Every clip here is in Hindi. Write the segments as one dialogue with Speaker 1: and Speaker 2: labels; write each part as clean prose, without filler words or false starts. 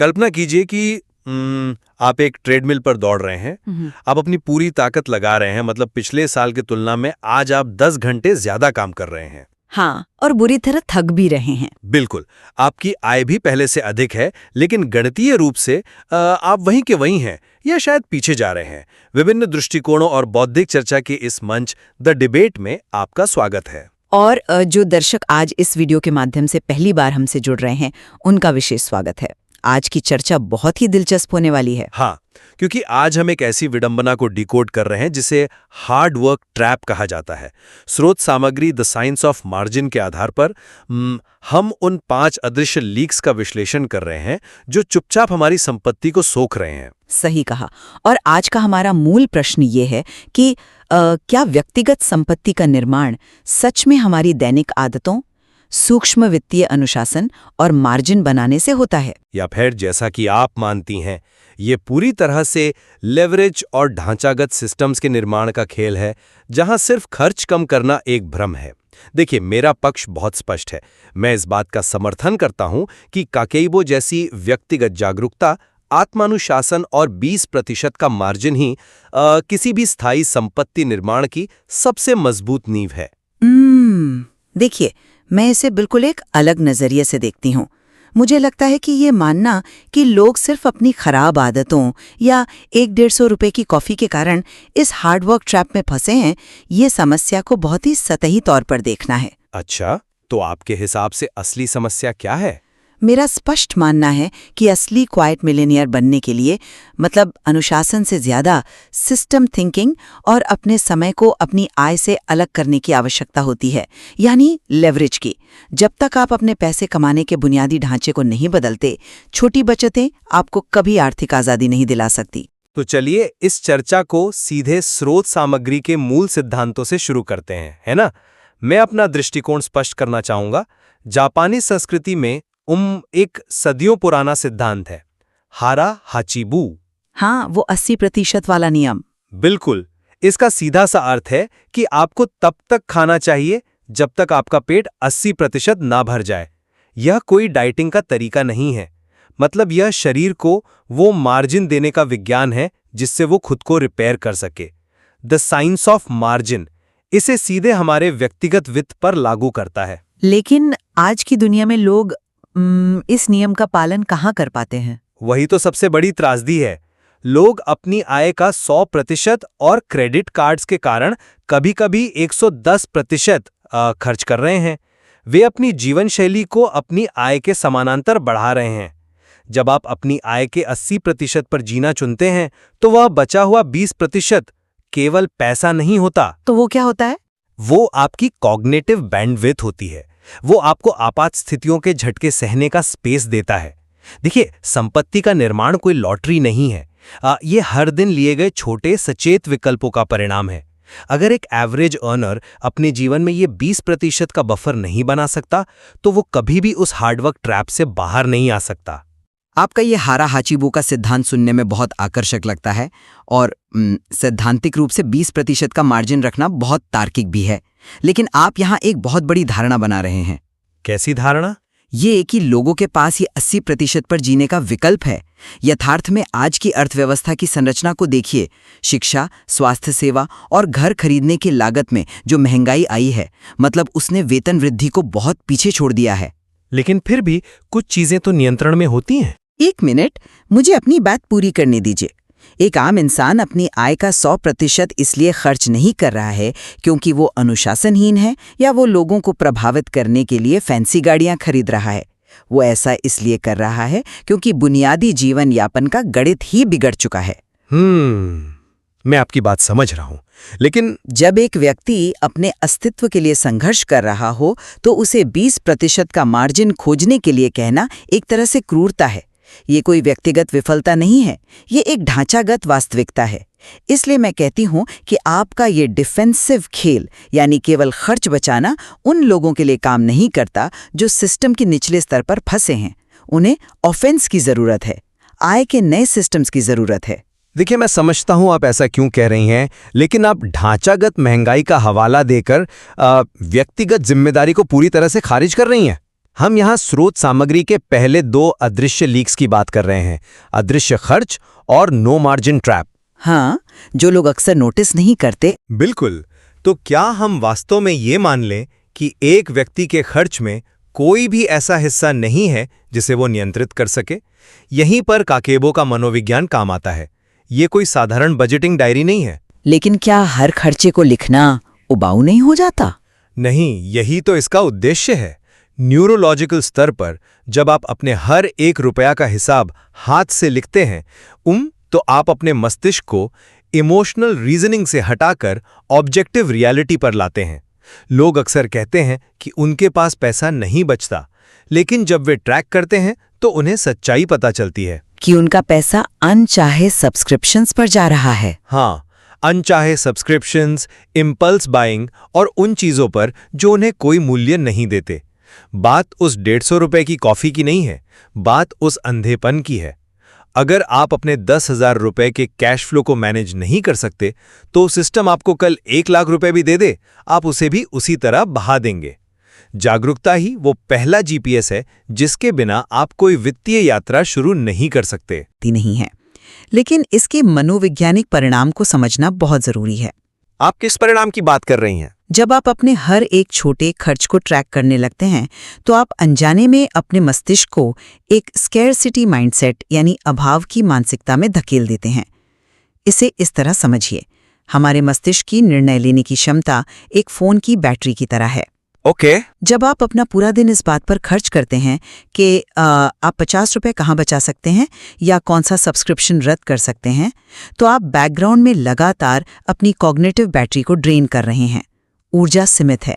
Speaker 1: कल्पना कीजिए कि आप एक ट्रेडमिल पर दौड़ रहे हैं। आप अपनी पूरी ताकत लगा रहे हैं, मतलब पिछले साल की तुलना में आज आप 10 घंटे ज्यादा काम कर रहे हैं।
Speaker 2: हाँ, और बुरी तरह थक भी रहे हैं।
Speaker 1: बिल्कुल, आपकी आय भी पहले से अधिक है, लेकिन गणितीय रूप से आप वहीं के वहीं हैं या शायद पीछे जा रहे हैं। विभिन्न दृष्टिकोणों और बौद्धिक चर्चा के इस मंच द डिबेट में आपका स्वागत है।
Speaker 2: और जो दर्शक आज इस वीडियो के माध्यम से पहली बार हमसे जुड़ रहे हैं, उनका विशेष स्वागत है। आज की चर्चा बहुत ही दिलचस्प होने वाली है।
Speaker 1: हाँ, क्योंकि आज हम एक ऐसी विडंबना को डिकोड कर रहे हैं जिसे हार्ड वर्क ट्रैप कहा जाता है। स्रोत सामग्री द साइंस ऑफ मार्जिन के आधार पर हम उन 5 अदृश्य लीक्स का विश्लेषण कर रहे हैं जो चुपचाप हमारी संपत्ति को सोख रहे हैं।
Speaker 2: सही कहा। और आज का हमारा मूल प्रश्न ये है कि क्या व्यक्तिगत संपत्ति का निर्माण सच में हमारी दैनिक आदतों, सूक्ष्म वित्तीय अनुशासन और मार्जिन बनाने से होता है,
Speaker 1: या फिर जैसा कि आप मानती हैं, ये पूरी तरह से लेवरेज और ढांचागत सिस्टम्स के निर्माण का खेल है जहां सिर्फ खर्च कम करना एक भ्रम है। देखिए, मेरा पक्ष बहुत स्पष्ट है। मैं इस बात का समर्थन करता हूं कि काकेइबो जैसी व्यक्तिगत जागरूकता, आत्मानुशासन और 20% का मार्जिन ही किसी भी स्थायी संपत्ति निर्माण की सबसे मजबूत नींव है।
Speaker 2: देखिए, मैं इसे बिल्कुल एक अलग नजरिए से देखती हूँ। मुझे लगता है कि ये मानना कि लोग सिर्फ अपनी खराब आदतों या 100-150 रुपए की कॉफी के कारण इस हार्डवर्क ट्रैप में फंसे हैं, ये समस्या को बहुत ही सतही तौर पर देखना है।
Speaker 1: अच्छा, तो आपके हिसाब से असली समस्या क्या है?
Speaker 2: मेरा स्पष्ट मानना है कि असली क्वाइट मिलेनियर बनने के लिए, मतलब अनुशासन से ज्यादा सिस्टम थिंकिंग और अपने समय को अपनी आय से अलग करने की आवश्यकता होती है, यानी लेवरेज की। जब तक आप अपने पैसे कमाने के बुनियादी ढांचे को नहीं बदलते, छोटी बचतें आपको कभी आर्थिक आजादी नहीं दिला सकती।
Speaker 1: तो चलिए इस चर्चा को सीधे स्रोत सामग्री के मूल सिद्धांतों से शुरू करते हैं, है ना? मैं अपना दृष्टिकोण स्पष्ट करना चाहूंगा। जापानी संस्कृति में एक सदियों पुराना सिद्धांत है, हारा हाचिबू।
Speaker 2: हाँ, वो 80% वाला नियम।
Speaker 1: बिल्कुल। इसका सीधा सा अर्थ है कि आपको तब तक खाना चाहिए जब तक आपका पेट 80% ना भर जाए। यह कोई डाइटिंग का तरीका नहीं है, मतलब यह शरीर को वो मार्जिन देने का विज्ञान है जिससे वो खुद को रिपेयर कर सके। द साइंस ऑफ मार्जिन इसे सीधे हमारे व्यक्तिगत वित्त पर लागू करता है।
Speaker 2: लेकिन आज की दुनिया में लोग इस नियम का पालन कहाँ कर पाते हैं?
Speaker 1: वही तो सबसे बड़ी त्रासदी है। लोग अपनी आय का 100% और क्रेडिट कार्ड्स के कारण कभी-कभी 110% खर्च कर रहे हैं। वे अपनी जीवन शैली को अपनी आय के समानांतर बढ़ा रहे हैं। जब आप अपनी आय के 80% पर जीना चुनते हैं, तो वह बचा हुआ 20% केवल पैसा नहीं होता।
Speaker 2: तो वो क्या होता है?
Speaker 1: वो आपकी कॉग्निटिव बैंडविड्थ होती है। वो आपको आपात स्थितियों के झटके सहने का स्पेस देता है। देखिए, संपत्ति का निर्माण कोई लॉटरी नहीं है। ये हर दिन लिए गए छोटे सचेत विकल्पों का परिणाम है। अगर एक एवरेज अर्नर अपने जीवन में ये 20% का बफर नहीं बना सकता, तो वो कभी भी उस हार्डवर्क ट्रैप से बाहर नहीं आ सकता।
Speaker 3: आपका ये हारा हाचिबू का सिद्धांत सुनने में बहुत आकर्षक लगता है और सैद्धांतिक रूप से 20% का मार्जिन रखना बहुत तार्किक भी है। लेकिन आप यहाँ एक बहुत बड़ी धारणा बना रहे हैं।
Speaker 1: कैसी धारणा?
Speaker 3: ये कि लोगों के पास ये 80% पर जीने का विकल्प है। यथार्थ में आज की अर्थव्यवस्था की संरचना को देखिए। शिक्षा, स्वास्थ्य सेवा और घर खरीदने की लागत में जो महंगाई आई है, मतलब उसने वेतन वृद्धि को बहुत पीछे छोड़ दिया है।
Speaker 1: लेकिन फिर भी कुछ चीजें तो नियंत्रण में होती हैं।
Speaker 3: 1 मिनट, मुझे अपनी बात पूरी करने दीजिए। एक आम इंसान अपनी आय का 100% इसलिए खर्च नहीं कर रहा है क्योंकि वो अनुशासनहीन है या वो लोगों को प्रभावित करने के लिए फैंसी गाड़ियां खरीद रहा है। वो ऐसा इसलिए कर रहा है क्योंकि बुनियादी जीवन यापन का गणित ही बिगड़ चुका है।
Speaker 1: मैं आपकी बात समझ रहा हूं, लेकिन
Speaker 3: जब एक व्यक्ति अपने अस्तित्व के लिए संघर्ष कर रहा हो, तो उसे 20% का मार्जिन खोजने के लिए कहना एक तरह से क्रूरता है। ये कोई व्यक्तिगत विफलता नहीं है, ये एक ढांचागत वास्तविकता है। इसलिए मैं कहती हूं कि आपका ये डिफेंसिव खेल, यानी केवल खर्च बचाना, उन लोगों के लिए काम नहीं करता जो सिस्टम के निचले स्तर पर फंसे हैं। उन्हें ऑफेंस की जरूरत है, आय के नए सिस्टम्स की जरूरत है।
Speaker 1: देखिए, मैं समझता हूं आप ऐसा क्यों कह रही हैं, लेकिन आप ढांचागत महंगाई का हवाला देकर व्यक्तिगत जिम्मेदारी को पूरी तरह से खारिज कर रही हैं। हम यहाँ स्रोत सामग्री के पहले 2 अदृश्य लीक्स की बात कर रहे हैं, अदृश्य खर्च और नो मार्जिन ट्रैप।
Speaker 3: हाँ, जो लोग अक्सर नोटिस नहीं करते।
Speaker 1: बिल्कुल। तो क्या हम वास्तव में ये मान लें कि एक व्यक्ति के खर्च में कोई भी ऐसा हिस्सा नहीं है जिसे वो नियंत्रित कर सके? यहीं पर काकेबो का मनोविज्ञान काम आता है। ये कोई साधारण बजटिंग डायरी नहीं है।
Speaker 3: लेकिन क्या हर खर्चे को लिखना उबाऊ नहीं हो जाता?
Speaker 1: नहीं, यही तो इसका उद्देश्य है। न्यूरोलॉजिकल स्तर पर जब आप अपने हर 1 रुपया का हिसाब हाथ से लिखते हैं, तो आप अपने मस्तिष्क को इमोशनल रीजनिंग से हटाकर ऑब्जेक्टिव रियलिटी पर लाते हैं। लोग अक्सर कहते हैं कि उनके पास पैसा नहीं बचता, लेकिन जब वे ट्रैक करते हैं तो उन्हें सच्चाई पता चलती है
Speaker 3: कि उनका पैसा अनचाहे सब्सक्रिप्शंस पर जा रहा है।
Speaker 1: हाँ, अनचाहे सब्सक्रिप्शंस, इम्पल्स बाइंग और उन चीजों पर जो उन्हें कोई मूल्य नहीं देते। बात उस 150 रुपए की कॉफी की नहीं है, बात उस अंधेपन की है। अगर आप अपने 10,000 रुपए के कैश फ्लो को मैनेज नहीं कर सकते, तो सिस्टम आपको कल 1 लाख रुपए भी दे दे, आप उसे भी उसी तरह बहा देंगे। जागरूकता ही वो पहला जीपीएस है जिसके बिना आप कोई वित्तीय यात्रा शुरू नहीं कर सकते।
Speaker 3: नहीं है, लेकिन इसके मनोवैज्ञानिक परिणाम को समझना बहुत जरूरी है।
Speaker 1: आप किस परिणाम की बात कर रही हैं?
Speaker 3: जब आप अपने हर एक छोटे खर्च को ट्रैक करने लगते हैं, तो आप अनजाने में अपने मस्तिष्क को एक स्कैरसिटी माइंडसेट यानी अभाव की मानसिकता में धकेल देते हैं। इसे इस तरह समझिए, हमारे मस्तिष्क की निर्णय लेने की क्षमता एक फोन की बैटरी की तरह है।
Speaker 1: ओके।
Speaker 3: जब आप अपना पूरा दिन इस बात पर खर्च करते हैं कि आप 50 रुपए कहाँ बचा सकते हैं या कौन सा सब्सक्रिप्शन रद्द कर सकते हैं, तो आप बैकग्राउंड में लगातार अपनी कॉग्निटिव बैटरी को ड्रेन कर रहे हैं। ऊर्जा सीमित है।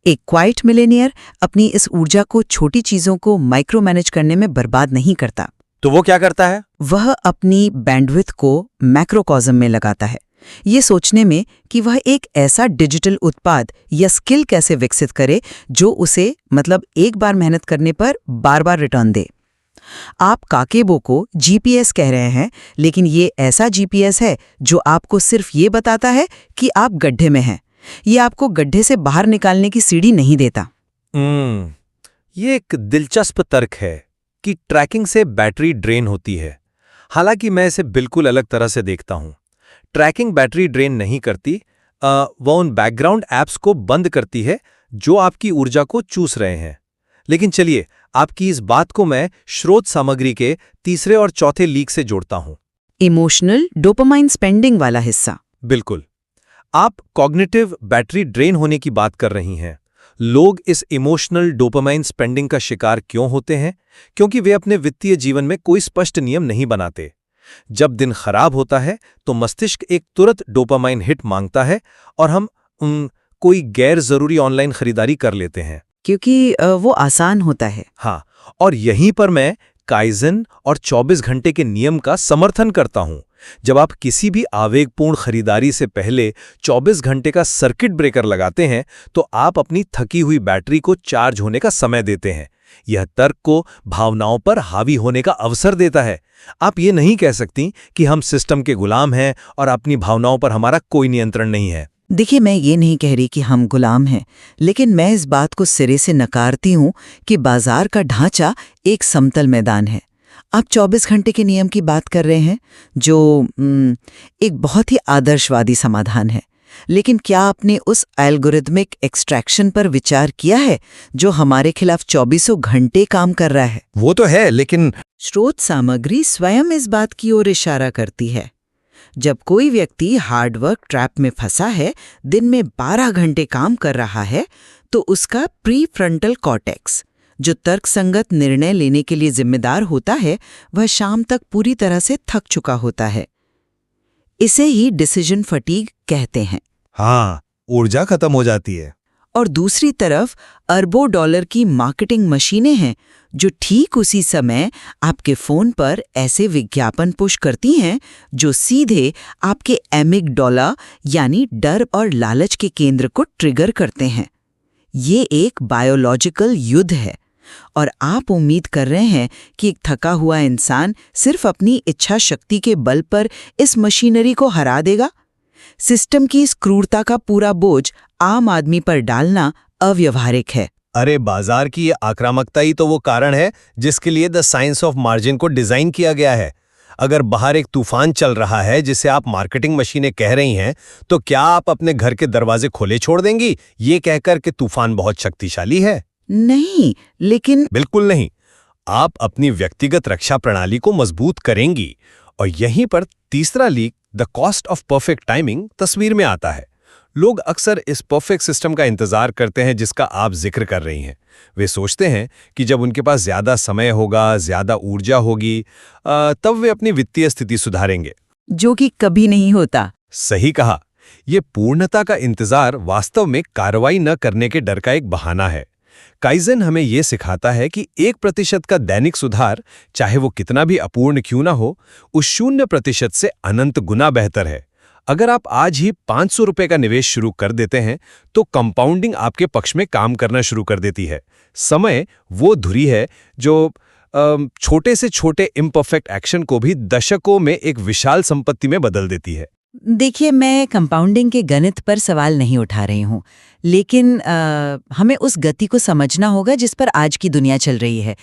Speaker 3: एक क्वाइट मिलेनियर अपनी इस ऊर्जा को छोटी चीजों को माइक्रो मैनेज करने में बर्बाद नहीं करता।
Speaker 1: तो वो क्या करता है?
Speaker 3: वह अपनी बैंडविड्थ को मैक्रोकॉज़म में लगाता है, ये सोचने में कि वह एक ऐसा डिजिटल उत्पाद या स्किल कैसे विकसित करे जो उसे एक बार मेहनत करने पर बार बार रिटर्न दे। आप काकेबो को जीपीएस कह रहे हैं, लेकिन ये ऐसा जीपीएस है जो आपको सिर्फ ये बताता है कि आप गड्ढे में हैं। ये आपको गड्ढे से बाहर निकालने की सीढ़ी नहीं देता।
Speaker 1: ये एक दिलचस्प तर्क है कि ट्रैकिंग से बैटरी ड्रेन होती है। हालांकि मैं इसे बिल्कुल अलग तरह से देखता हूं। ट्रैकिंग बैटरी ड्रेन नहीं करती, वह उन बैकग्राउंड ऐप्स को बंद करती है जो आपकी ऊर्जा को चूस रहे हैं। लेकिन चलिए, आपकी इस बात को मैं स्रोत सामग्री के तीसरे और चौथे लीक से जोड़ता हूं।
Speaker 3: इमोशनल डोपामाइन स्पेंडिंग वाला हिस्सा।
Speaker 1: बिल्कुल। आप कॉग्निटिव बैटरी ड्रेन होने की बात कर रही हैं। लोग इस इमोशनल डोपामाइन स्पेंडिंग का शिकार क्यों होते हैं? क्योंकि वे अपने वित्तीय जीवन में कोई स्पष्ट नियम नहीं बनाते। जब दिन खराब होता है तो मस्तिष्क एक तुरंत डोपामाइन हिट मांगता है और हम कोई गैर जरूरी ऑनलाइन खरीदारी कर लेते हैं,
Speaker 3: क्योंकि वो आसान होता है।
Speaker 1: हाँ, और यहीं पर मैं काइजन और 24 घंटे के नियम का समर्थन करता हूं। जब आप किसी भी आवेगपूर्ण खरीदारी से पहले 24 घंटे का सर्किट ब्रेकर लगाते हैं, तो आप अपनी थकी हुई बैटरी को चार्ज होने का समय देते हैं। यह तर्क को भावनाओं पर हावी होने का अवसर देता है। आप ये नहीं कह सकती कि हम सिस्टम के गुलाम हैं और अपनी भावनाओं पर हमारा कोई नियंत्रण नहीं है।
Speaker 3: देखिए, मैं ये नहीं कह रही कि हम गुलाम हैं, लेकिन मैं इस बात को सिरे से नकारती हूँ कि बाजार का ढांचा एक समतल मैदान है। आप 24 घंटे के नियम की बात कर रहे हैं, जो एक बहुत ही आदर्शवादी समाधान है। लेकिन क्या आपने उस एल्गोरिथमिक एक्सट्रैक्शन पर विचार किया है जो हमारे खिलाफ 24 घंटे काम कर रहा है?
Speaker 1: वो तो है, लेकिन
Speaker 3: स्रोत सामग्री स्वयं इस बात की ओर इशारा करती है। जब कोई व्यक्ति हार्डवर्क ट्रैप में फंसा है, दिन में 12 घंटे काम कर रहा है, तो उसका प्री फ्रंटल कॉर्टेक्स, जो तर्कसंगत निर्णय लेने के लिए जिम्मेदार होता है, वह शाम तक पूरी तरह से थक चुका होता है। इसे ही डिसीजन फटीग कहते हैं।
Speaker 1: हाँ, ऊर्जा खत्म हो जाती है।
Speaker 3: और दूसरी तरफ अरबों डॉलर की मार्केटिंग मशीनें हैं जो ठीक उसी समय आपके फोन पर ऐसे विज्ञापन पुश करती हैं जो सीधे आपके एमिगडाला यानी डर और लालच के केंद्र को ट्रिगर करते हैं। ये एक बायोलॉजिकल युद्ध है और आप उम्मीद कर रहे हैं कि एक थका हुआ इंसान सिर्फ अपनी इच्छा शक्ति के बल पर इस मशीनरी को हरा देगा। सिस्टम की इस क्रूरता का पूरा बोझ आम आदमी पर डालना अव्यवहारिक है।
Speaker 1: अरे बाजार की ये आक्रामकता ही तो वो कारण है जिसके लिए द साइंस ऑफ मार्जिन को डिजाइन किया गया है। अगर बाहर एक तूफान चल रहा है जिसे आप मार्केटिंग मशीनें कह रही हैं, तो क्या आप अपने घर के दरवाजे खुले छोड़ देंगी ये कहकर कि तूफान बहुत शक्तिशाली है?
Speaker 2: नहीं, लेकिन
Speaker 1: बिल्कुल नहीं। आप अपनी व्यक्तिगत रक्षा प्रणाली को मजबूत करेंगी। और यहीं पर तीसरा leak, the cost of perfect timing, तस्वीर में आता है। लोग अक्सर इस परफेक्ट सिस्टम का इंतजार करते हैं जिसका आप जिक्र कर रही हैं। वे सोचते हैं कि जब उनके पास ज्यादा समय होगा, ज्यादा ऊर्जा होगी, तब वे अपनी वित्तीय स्थिति सुधारेंगे।
Speaker 2: जो कि कभी नहीं होता।
Speaker 1: सही कहा। ये पूर्णता का इंतजार वास्तव में कार्रवाई न करने के डर का एक बहाना है। काइज़न हमें ये सिखाता है कि 1% का दैनिक सुधार, चाहे वो कितना भी अपूर्ण क्यों ना हो, उस 0% से अनंत गुना बेहतर है। अगर आप आज ही 500 रुपए का निवेश शुरू कर देते हैं, तो कंपाउंडिंग आपके पक्ष में काम करना शुरू कर देती है। समय वो धुरी है जो छोटे से छोटे इम्परफेक्ट एक्शन को भी दशकों में एक विशाल संपत्ति में बदल देती है।
Speaker 2: देखिए, मैं कंपाउंडिंग के गणित पर सवाल नहीं उठा रही हूँ, लेकिन हमें उस गति को समझना होगा जिस पर आज की दुनिया चल रही है।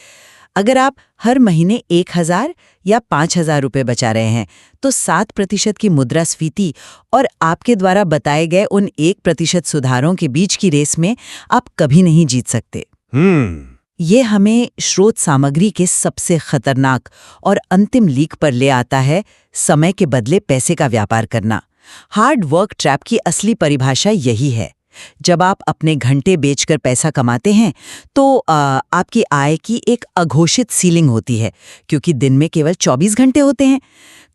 Speaker 2: अगर आप हर महीने 1000 या 5000 रुपए बचा रहे हैं, तो 7% की मुद्रास्फीति और आपके द्वारा बताए गए उन 1% सुधारों के बीच की रेस में आप कभी नहीं जीत सकते। ये हमें स्रोत सामग्री के सबसे खतरनाक और अंतिम लीक पर ले आता है, समय के बदले पैसे का व्यापार करना। हार्ड वर्क ट्रैप की असली परिभाषा यही है। जब आप अपने घंटे बेचकर पैसा कमाते हैं, तो आपकी आय की एक अघोषित सीलिंग होती है, क्योंकि दिन में केवल 24 घंटे होते हैं।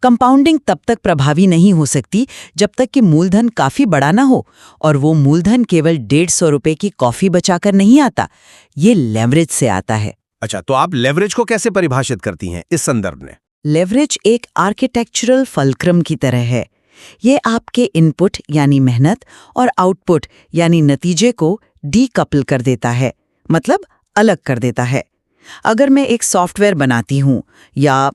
Speaker 2: कंपाउंडिंग तब तक प्रभावी नहीं हो सकती जब तक कि मूलधन काफी बड़ा ना हो, और वो मूलधन केवल 150 रुपए की कॉफी बचाकर नहीं आता, ये लेवरेज से आता है।
Speaker 1: अच्छा, तो आप लेवरेज को कैसे परिभाषित करती हैं इस संदर्भ में?
Speaker 2: लेवरेज एक आर्किटेक्चरल फलक्रम की तरह है। ये आपके इनपुट यानी मेहनत और आउटपुट यानी नतीजे को डीकपल कर देता है, मतलब अलग कर देता है। अगर मैं एक सॉफ्टवेयर बनाती हूँ, या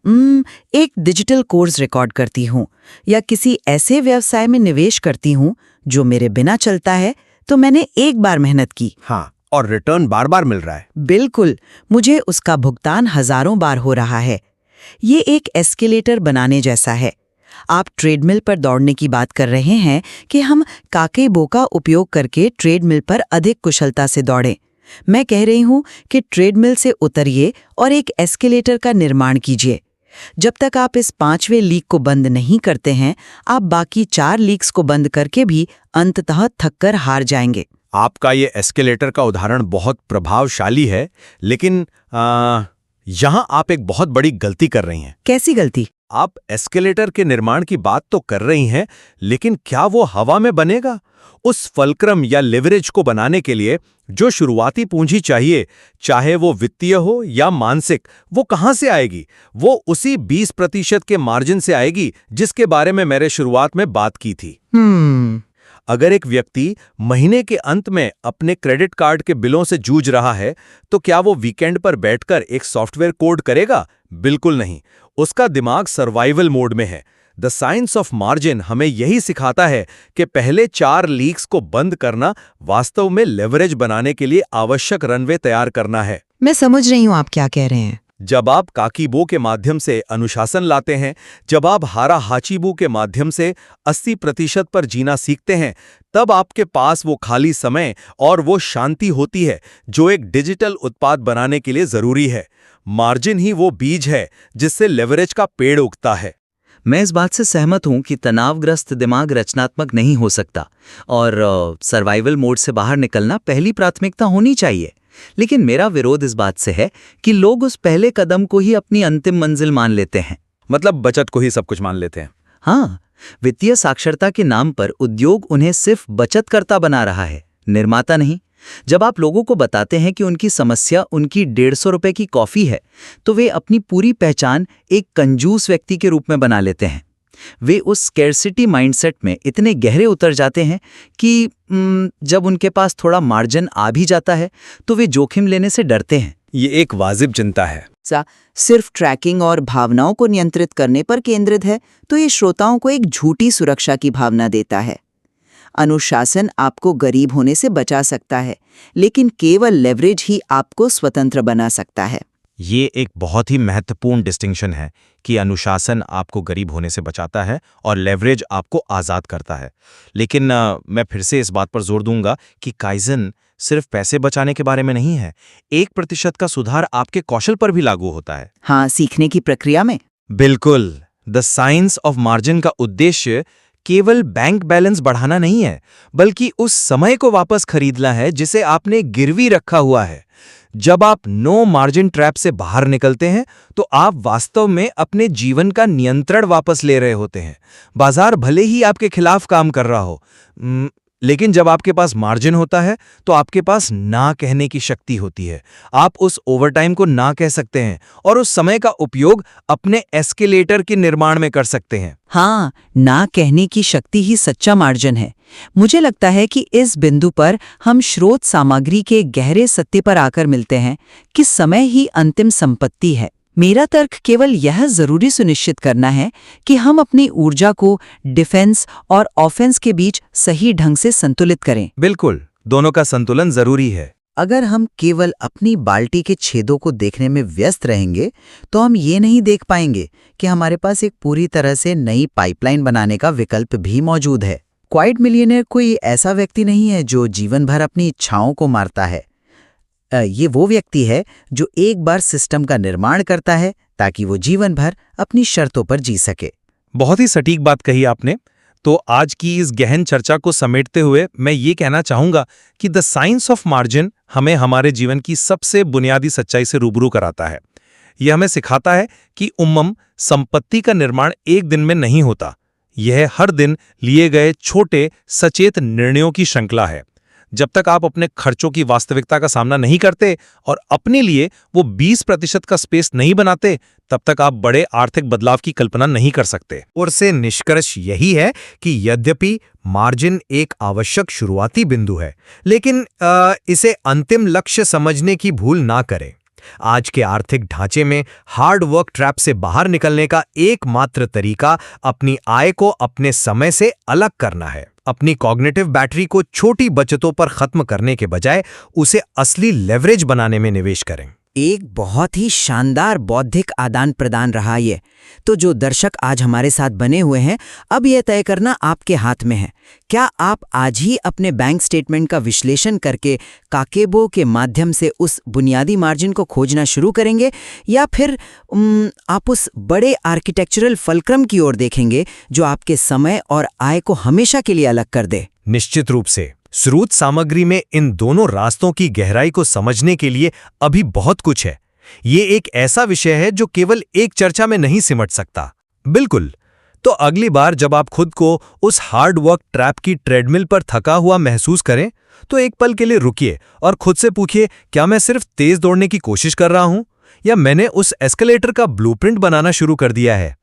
Speaker 2: एक डिजिटल कोर्स रिकॉर्ड करती हूँ, या किसी ऐसे व्यवसाय में निवेश करती हूँ जो मेरे बिना चलता है, तो मैंने एक बार मेहनत की।
Speaker 1: हाँ, और रिटर्न बार बार मिल रहा है।
Speaker 2: बिल्कुल, मुझे उसका भुगतान हजारों बार हो रहा है। ये एक एस्केलेटर बनाने जैसा है। आप ट्रेडमिल पर दौड़ने की बात कर रहे हैं कि हम काकेबो का उपयोग करके ट्रेडमिल पर अधिक कुशलता से दौड़ें। मैं कह रही हूं कि ट्रेडमिल से उतरिए और एक एस्केलेटर का निर्माण कीजिए। जब तक आप इस 5वें लीक को बंद नहीं करते हैं, आप बाकी 4 लीक्स को बंद करके भी अंततः थककर हार जाएंगे।
Speaker 1: आपका ये एस्केलेटर का उदाहरण बहुत प्रभावशाली है, लेकिन यहाँ आप एक बहुत बड़ी गलती कर रही हैं।
Speaker 2: कैसी गलती?
Speaker 1: आप एस्केलेटर के निर्माण की बात तो कर रही हैं, लेकिन क्या वो हवा में बनेगा? उस फलक्रम या लेवरेज को बनाने के लिए जो शुरुआती पूंजी चाहिए, चाहे वो वित्तीय हो या मानसिक, वो कहाँ से आएगी? वो उसी 20% के मार्जिन से आएगी जिसके बारे में मैंने शुरुआत में बात की थी। अगर एक व्यक्ति महीने के अंत में अपने क्रेडिट कार्ड के बिलों से जूझ रहा है, तो क्या वो वीकेंड पर बैठकर एक सॉफ्टवेयर कोड करेगा? बिल्कुल नहीं। उसका दिमाग सर्वाइवल मोड में है। द साइंस ऑफ मार्जिन हमें यही सिखाता है कि पहले 4 लीक्स को बंद करना वास्तव में लेवरेज बनाने के लिए आवश्यक रनवे तैयार करना है।
Speaker 2: मैं समझ रही हूँ आप क्या कह रहे हैं।
Speaker 1: जब आप काकीबो के माध्यम से अनुशासन लाते हैं, जब आप हारा हाचीबू के माध्यम से 80% पर जीना सीखते हैं, तब आपके पास वो खाली समय और वो शांति होती है जो एक डिजिटल उत्पाद बनाने के लिए जरूरी है। मार्जिन ही वो बीज है जिससे लेवरेज का पेड़ उगता है।
Speaker 4: मैं इस बात से सहमत हूं कि तनावग्रस्त दिमाग रचनात्मक नहीं हो सकता और सर्वाइवल मोड से बाहर निकलना पहली प्राथमिकता होनी चाहिए। लेकिन मेरा विरोध इस बात से है कि लोग उस पहले कदम को ही अपनी अंतिम मंजिल मान लेते हैं।
Speaker 1: मतलब बचत को ही सब कुछ मान लेते हैं।
Speaker 4: हाँ, वित्तीय साक्षरता के नाम पर उद्योग उन्हें सिर्फ बचतकर्ता बना रहा है, निर्माता नहीं। जब आप लोगों को बताते हैं कि उनकी समस्या उनकी 150 रुपए की कॉफी है, तो वे अपनी पूरी पहचान एक कंजूस व्यक्ति के रूप में बना लेते हैं। वे उस स्कैर्सिटी माइंडसेट में इतने गहरे उतर जाते हैं कि जब उनके पास थोड़ा मार्जिन आ भी जाता है, तो वे जोखिम लेने से डरते हैं।
Speaker 1: ये एक वाजिब चिंता है।
Speaker 3: सिर्फ ट्रैकिंग और भावनाओं को नियंत्रित करने पर केंद्रित है, तो ये श्रोताओं को एक झूठी सुरक्षा की भावना देता है। अनुशासन आपको गरीब होने से बचा सकता है, लेकिन केवल लेवरेज ही आपको स्वतंत्र बना सकता है।
Speaker 5: ये एक बहुत ही महत्वपूर्ण डिस्टिंक्शन है कि अनुशासन आपको गरीब होने से बचाता है और लेवरेज आपको आज़ाद करता है। लेकिन मैं फिर से इस बात पर जोर दूंगा कि काइजन सिर्फ पैसे बचाने के बारे में नहीं है। 1% का सुधार आपके कौशल पर भी लागू होता है।
Speaker 3: हाँ, सीखने की प्रक्रिया में।
Speaker 5: बिल्कुल। द साइंस ऑफ मार्जिन का उद्देश्य केवल बैंक बैलेंस बढ़ाना नहीं है, बल्कि उस समय को वापस खरीदना है जिसे आपने गिरवी रखा हुआ है। जब आप नो मार्जिन ट्रैप से बाहर निकलते हैं तो आप वास्तव में अपने जीवन का नियंत्रण वापस ले रहे होते हैं। बाजार भले ही आपके खिलाफ काम कर रहा हो, लेकिन जब आपके पास मार्जिन होता है तो आपके पास ना कहने की शक्ति होती है। आप उस ओवरटाइम को ना कह सकते हैं और उस समय का उपयोग अपने एस्केलेटर के निर्माण में कर सकते हैं।
Speaker 3: हाँ, ना कहने की शक्ति ही सच्चा मार्जिन है। मुझे लगता है कि इस बिंदु पर हम स्रोत सामग्री के गहरे सत्य पर आकर मिलते हैं कि समय ही अंतिम संपत्ति है। मेरा तर्क केवल यह जरूरी सुनिश्चित करना है कि हम अपनी ऊर्जा को डिफेंस और ऑफेंस के बीच सही ढंग से संतुलित करें।
Speaker 5: बिल्कुल, दोनों का संतुलन जरूरी है।
Speaker 3: अगर हम केवल अपनी बाल्टी के छेदों को देखने में व्यस्त रहेंगे तो हम ये नहीं देख पाएंगे कि हमारे पास एक पूरी तरह से नई पाइपलाइन बनाने का विकल्प भी मौजूद है। क्वाइट मिलियनेयर कोई ऐसा व्यक्ति नहीं है जो जीवन भर अपनी इच्छाओं को मारता है। ये वो व्यक्ति है जो एक बार सिस्टम का निर्माण करता है ताकि वो जीवन भर अपनी शर्तों पर जी सके।
Speaker 5: बहुत ही सटीक बात कही आपने। तो आज की इस गहन चर्चा को समेटते हुए मैं ये कहना चाहूंगा कि द साइंस ऑफ मार्जिन हमें हमारे जीवन की सबसे बुनियादी सच्चाई से रूबरू कराता है। यह हमें सिखाता है कि संपत्ति का निर्माण एक दिन में नहीं होता। यह हर दिन लिए गए छोटे सचेत निर्णयों की श्रृंखला है। जब तक आप अपने खर्चों की वास्तविकता का सामना नहीं करते और अपने लिए वो 20% का स्पेस नहीं बनाते, तब तक आप बड़े आर्थिक बदलाव की कल्पना नहीं कर सकते।
Speaker 1: और से निष्कर्ष यही है कि यद्यपि मार्जिन एक आवश्यक शुरुआती बिंदु है, लेकिन इसे अंतिम लक्ष्य समझने की भूल ना करें। आज के आर्थिक ढांचे में हार्ड वर्क ट्रैप से बाहर निकलने का एकमात्र तरीका अपनी आय को अपने समय से अलग करना है। अपनी कॉग्निटिव बैटरी को छोटी बचतों पर खत्म करने के बजाय उसे असली लेवरेज बनाने में निवेश करें।
Speaker 3: एक बहुत ही शानदार बौद्धिक आदान प्रदान रहा ये। तो जो दर्शक आज हमारे साथ बने हुए हैं, अब यह तय करना आपके हाथ में है। क्या आप आज ही अपने बैंक स्टेटमेंट का विश्लेषण करके काकेबो के माध्यम से उस बुनियादी मार्जिन को खोजना शुरू करेंगे, या फिर आप उस बड़े आर्किटेक्चरल फलक्रम की ओर देखेंगे जो आपके समय और आय को हमेशा के लिए अलग कर दे?
Speaker 1: निश्चित रूप से स्रोत सामग्री में इन दोनों रास्तों की गहराई को समझने के लिए अभी बहुत कुछ है। ये एक ऐसा विषय है जो केवल एक चर्चा में नहीं सिमट सकता। बिल्कुल। तो अगली बार जब आप खुद को उस हार्ड वर्क ट्रैप की ट्रेडमिल पर थका हुआ महसूस करें, तो एक पल के लिए रुकिए और खुद से पूछिए, क्या मैं सिर्फ तेज दौड़ने की कोशिश कर रहा हूं, या मैंने उस एस्केलेटर का ब्लूप्रिंट बनाना शुरू कर दिया है?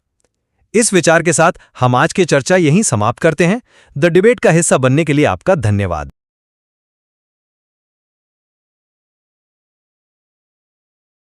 Speaker 1: इस विचार के साथ हम आज की चर्चा यहीं समाप्त करते हैं। द डिबेट का हिस्सा बनने के लिए आपका धन्यवाद।